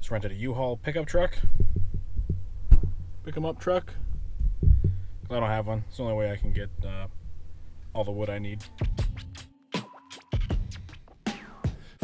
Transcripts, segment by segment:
Just rented a U-Haul pickup truck. Pick 'em up truck. I don't have one. It's the only way I can get all the wood I need.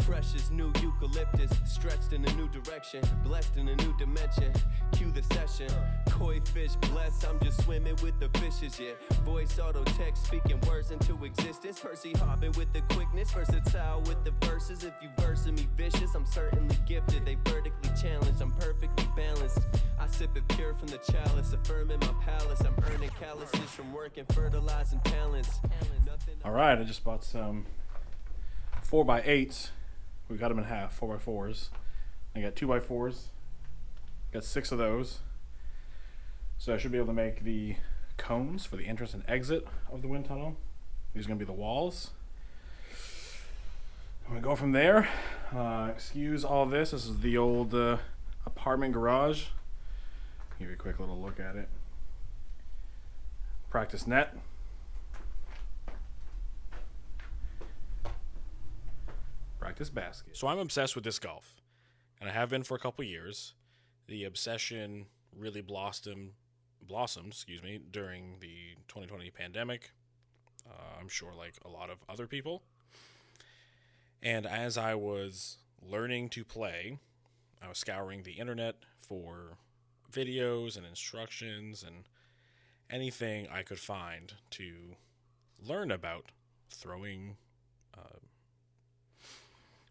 Fresh as new eucalyptus, stretched in a new direction, blessed in a new dimension. Cue the session. Koi fish blessed, I'm just swimming with the fishes, yeah. Voice auto text speaking words into existence. Percy hopping with the quickness, versatile with the verses. If you versing me vicious, I'm certainly gifted. They vertically challenged, I'm perfectly balanced. I sip it pure from the chalice, affirming my palace. I'm earning calluses from working, fertilizing talents. All right, I just bought some 4x8s. We got them in half, 4x4s. I got 2x4s. Got 6 of those. So I should be able to make the cones for the entrance and exit of the wind tunnel. These are going to be the walls. I'm going to go from there. Excuse all this. This is the old apartment garage. Give you a quick little look at it. Practice net. Practice basket. So I'm obsessed with disc golf, and I have been for a couple years. The obsession really blossomed, during the 2020 pandemic. I'm sure like a lot of other people. And as I was learning to play, I was scouring the internet for videos and instructions and anything I could find to learn about throwing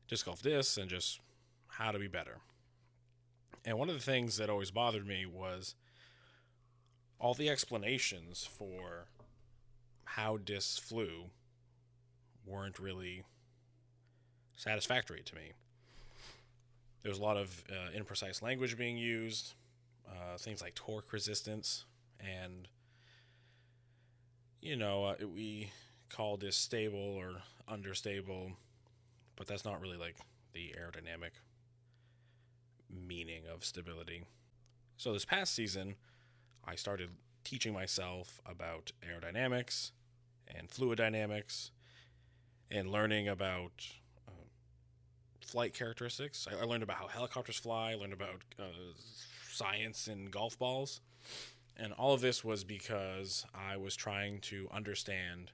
disc golf discs and just how to be better. And one of the things that always bothered me was all the explanations for how discs flew weren't really satisfactory to me. There was a lot of imprecise language being used, things like torque resistance, and we call this stable or understable, but that's not really like the aerodynamic meaning of stability. So this past season, I started teaching myself about aerodynamics and fluid dynamics and learning about flight characteristics. I learned about how helicopters fly, I learned about science in golf balls. And all of this was because I was trying to understand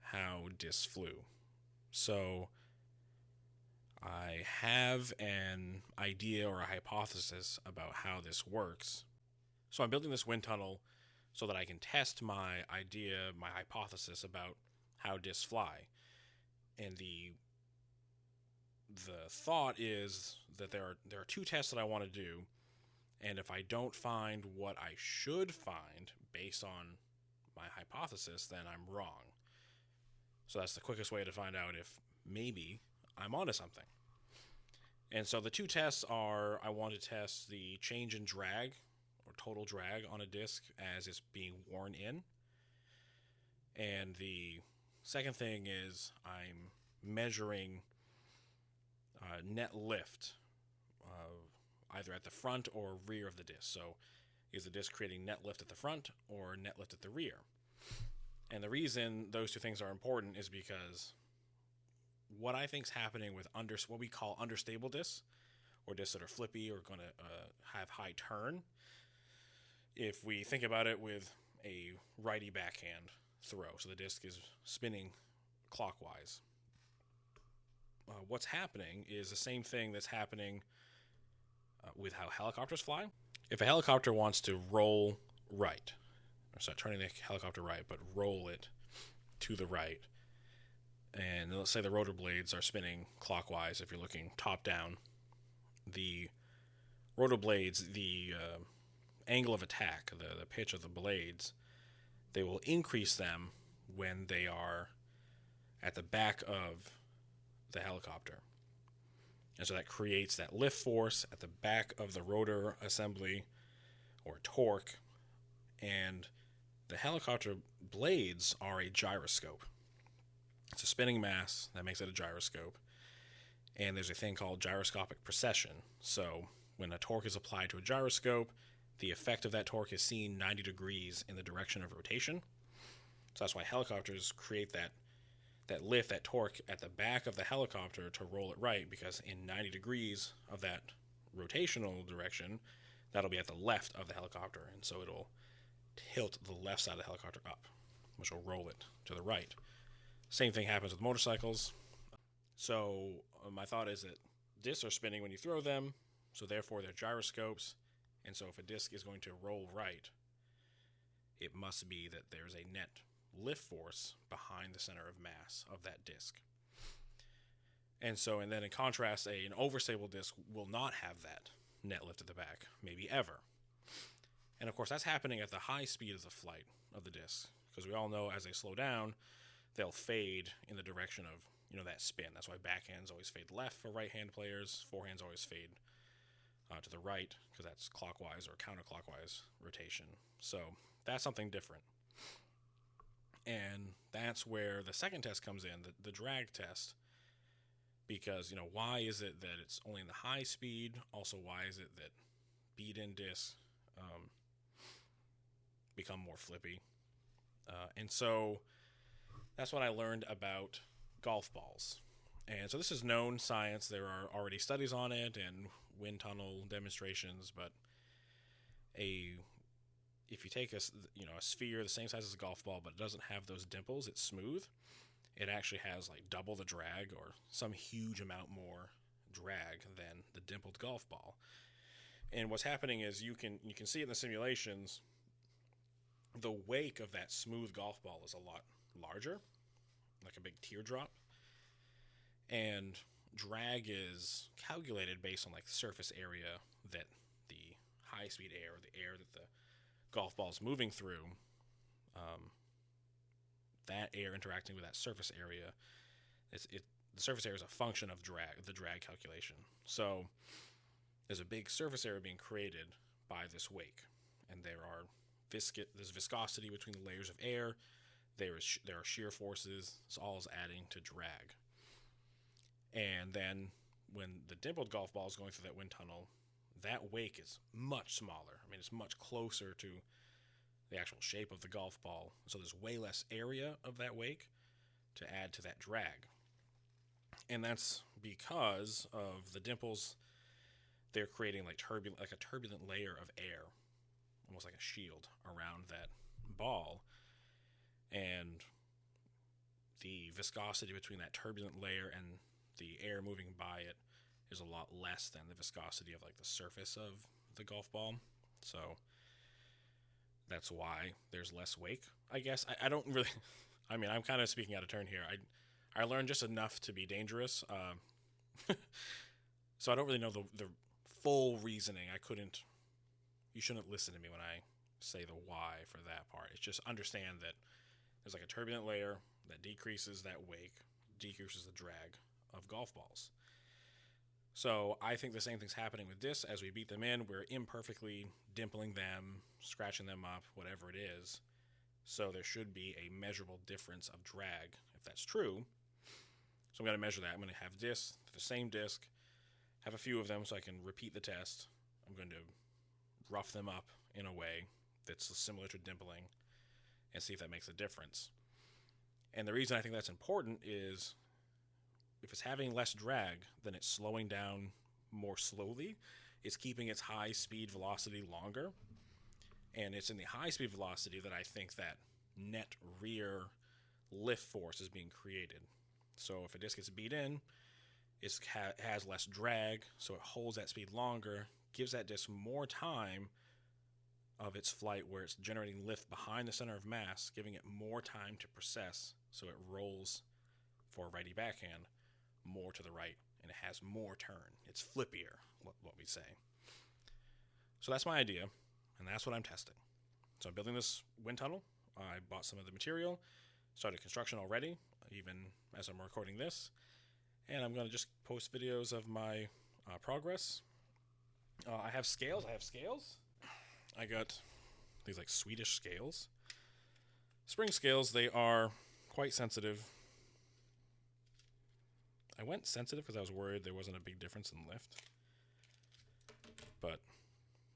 how discs flew. So I have an idea or a hypothesis about how this works. So I'm building this wind tunnel so that I can test my idea, my hypothesis about how discs fly. And the thought is that there are 2 tests that I want to do, and if I don't find what I should find based on my hypothesis, then I'm wrong. So that's the quickest way to find out if maybe I'm onto something. And so the 2 tests are, I want to test the change in drag or total drag on a disc as it's being worn in. And the second thing is I'm measuring net lift either at the front or rear of the disc. So is the disc creating net lift at the front or net lift at the rear? And the reason those 2 things are important is because what I think is happening with what we call understable discs, or discs that are flippy or going to have high turn, if we think about it with a righty backhand throw, so the disc is spinning clockwise, what's happening is the same thing that's happening with how helicopters fly. If a helicopter wants to roll right, or start turning the helicopter right, but roll it to the right, and let's say the rotor blades are spinning clockwise, if you're looking top down, the rotor blades, the angle of attack, the pitch of the blades, they will increase them when they are at the back of the helicopter. And so that creates that lift force at the back of the rotor assembly, or torque, and the helicopter blades are a gyroscope. It's a spinning mass that makes it a gyroscope, and there's a thing called gyroscopic precession. So when a torque is applied to a gyroscope, the effect of that torque is seen 90 degrees in the direction of rotation. So that's why helicopters create that lift, that torque at the back of the helicopter to roll it right, because in 90 degrees of that rotational direction, that'll be at the left of the helicopter, and so it'll tilt the left side of the helicopter up, which will roll it to the right. Same thing happens with motorcycles. So my thought is that discs are spinning when you throw them, so therefore they're gyroscopes, and so if a disc is going to roll right, it must be that there's a net lift force behind the center of mass of that disc. And then in contrast, an overstable disc will not have that net lift at the back, maybe ever. And of course, that's happening at the high speed of the flight of the disc, because we all know as they slow down, they'll fade in the direction of, that spin. That's why backhands always fade left for right-hand players. Forehands always fade to the right, because that's clockwise or counterclockwise rotation. So that's something different. And that's where the second test comes in, the drag test. Because, why is it that it's only in the high speed? Also, why is it that beat-in discs become more flippy? And so that's what I learned about golf balls. And so this is known science. There are already studies on it and wind tunnel demonstrations. But if you take a sphere the same size as a golf ball, but it doesn't have those dimples, it's smooth. It actually has like double the drag or some huge amount more drag than the dimpled golf ball. And what's happening is you can see it in the simulations. The wake of that smooth golf ball is a lot larger, like a big teardrop. And drag is calculated based on like the surface area that the high-speed air, or the air that the golf ball is moving through, that air interacting with that surface area, the surface area is a function of the drag calculation. So there's a big surface area being created by this wake, and there's viscosity between the layers of air. There are shear forces. This all is adding to drag. And then when the dimpled golf ball is going through that wind tunnel, that wake is much smaller. I mean, it's much closer to the actual shape of the golf ball. So there's way less area of that wake to add to that drag. And that's because of the dimples. They're creating like a turbulent layer of air, almost like a shield around that ball. And the viscosity between that turbulent layer and the air moving by it is a lot less than the viscosity of like the surface of the golf ball. So that's why there's less wake, I guess. I don't really, I mean, I'm kind of speaking out of turn here. I learned just enough to be dangerous. So I don't really know the full reasoning. You shouldn't listen to me when I say the why for that part. It's just understand that there's like a turbulent layer that decreases that wake, decreases the drag of golf balls. So I think the same thing's happening with discs. As we beat them in, we're imperfectly dimpling them, scratching them up, whatever it is. So there should be a measurable difference of drag, if that's true. So I'm going to measure that. I'm going to have discs, the same disc, have a few of them so I can repeat the test. I'm going to rough them up in a way that's similar to dimpling and see if that makes a difference. And the reason I think that's important is if it's having less drag, then it's slowing down more slowly. It's keeping its high speed velocity longer. And it's in the high speed velocity that I think that net rear lift force is being created. So if a disc gets beat in, it has less drag, so it holds that speed longer, gives that disc more time of its flight where it's generating lift behind the center of mass, giving it more time to process, so it rolls for a righty backhand more to the right, and it has more turn. It's flippier, what we say. So that's my idea, and that's what I'm testing. So I'm building this wind tunnel. I bought some of the material, started construction already, even as I'm recording this, and I'm going to just post videos of my progress. I have scales. I got these like Swedish scales. Spring scales, they are quite sensitive. I went sensitive because I was worried there wasn't a big difference in lift. But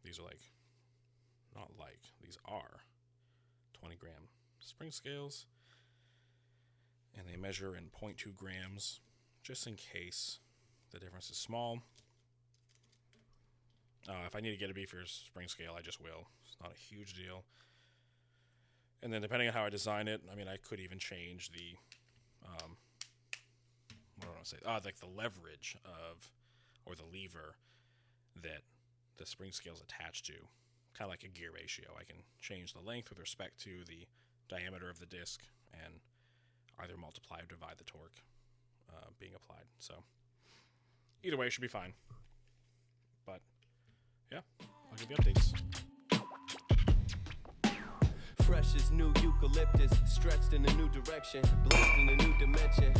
these are these are 20 gram spring scales. And they measure in 0.2 grams, just in case the difference is small. If I need to get a beefier spring scale, I just will. It's not a huge deal. And then depending on how I design it, I mean, I could even change the, what do I want to say? Like the leverage of, or the lever that the spring scale is attached to, kind of like a gear ratio. I can change the length with respect to the diameter of the disc and either multiply or divide the torque being applied. So either way, it should be fine. But yeah, I'll give you updates. Fresh as new eucalyptus, stretched in a new direction, blessed in a new dimension.